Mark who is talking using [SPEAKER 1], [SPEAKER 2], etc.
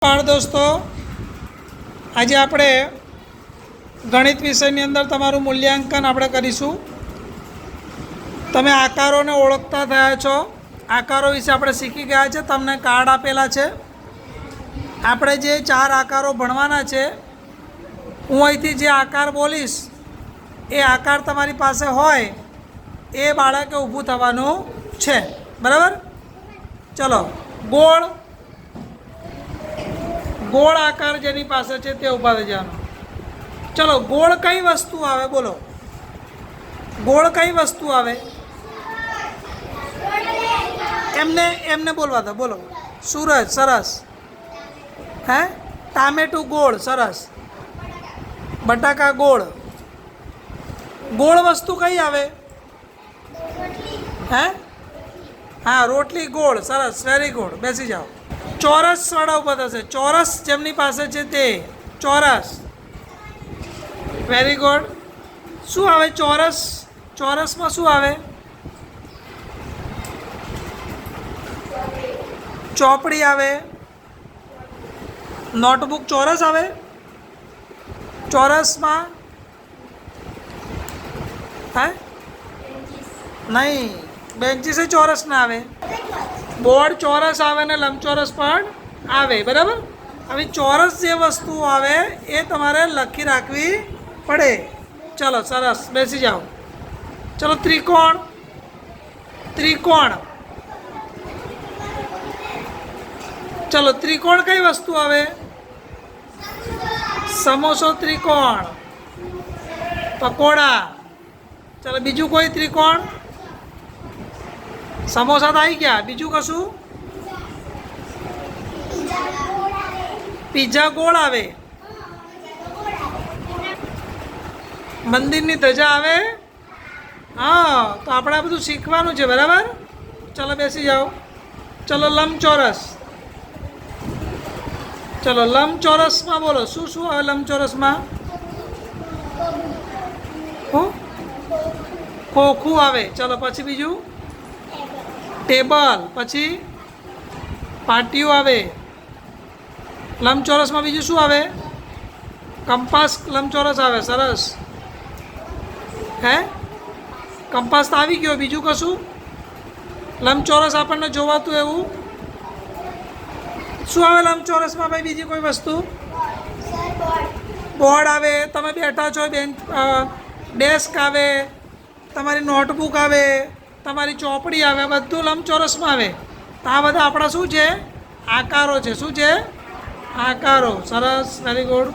[SPEAKER 1] દોસ્તો, આજે આપણે ગણિત વિષયની અંદર તમારું મૂલ્યાંકન આપણે કરીશું. તમે આકારોને ઓળખતા થયા છો. આકારો વિશે આપણે શીખી ગયા છે. તમને કાર્ડ આપેલા છે. આપણે જે 4 આકારો ભણવાના છે, હું અહીંથી જે આકાર બોલીશ એ આકાર તમારી પાસે હોય એ બાળકે ઊભું થવાનું છે. બરાબર? ચલો, ગોળ આકાર જેની પાસે છે તે ઊભા થઈ જવાનું. ચલો, ગોળ કઈ વસ્તુ આવે? બોલો, ગોળ કઈ વસ્તુ આવે? એમને બોલવા દો. બોલો. સૂરજ, સરસ. હે? ટામેટું ગોળ, સરસ. બટાકા ગોળ. ગોળ વસ્તુ કઈ આવે? હે? હા, રોટલી ગોળ, સરસ. Very good. બેસી જાઓ. ચોરસ વાળા ઊભા થશે. ચોરસ જેમની પાસે છે તે ચોરસ. Very good. શું આવે ચોરસ? ચોરસમાં શું આવે? ચોપડી આવે. નોટબુક ચોરસ આવે. ચોરસમાં હે નહીં, બેન્ચીસે ચોરસ ના આવે. બોર્ડ ચોરસ આવે ને લંબચોરસ પણ આવે. બરાબર? હવે ચોરસ જે વસ્તુ આવે એ તમારે લખી રાખવી પડે. ચલો, સરસ. બેસી જાઓ. ચલો, ત્રિકોણ. ચલો, ત્રિકોણ કઈ વસ્તુ આવે? સમોસો ત્રિકોણ. પકોડા. ચલો, બીજું કોઈ ત્રિકોણ? સમોસા તો આવી ગયા. બીજું કશું? પિઝા ગોળ આવે. મંદિરની ધજા આવે. હા, તો આપણે આ બધું શીખવાનું છે. બરાબર? ચલો, બેસી જાઓ. ચલો, લંબચોરસ. ચલો, લંબચોરસમાં બોલો. શું શું આવે લંબચોરસમાં? ખોખું આવે. ચલો, પછી બીજું? ટેબલ. પછી પાટિયું આવે. લંબચોરસમાં બીજું શું આવે? કંપાસ લંબચોરસ આવે. સરસ. હે? કંપાસ તો આવી ગયો. બીજું કશું? લંબચોરસ આપણને જોવાતું એવું શું આવે લંબચોરસમાં? ભાઈ, બીજી કોઈ વસ્તુ? બોર્ડ આવે. તમે બેઠા છો, બેન્ચ, ડેસ્ક આવે. તમારી નોટબુક આવે. તમારી ચોપડી આવે. બધું લંબચોરસમાં આવે. તો આ બધા આપણા શું છે? આકારો છે. શું છે? આકારો. સરસ. Very good.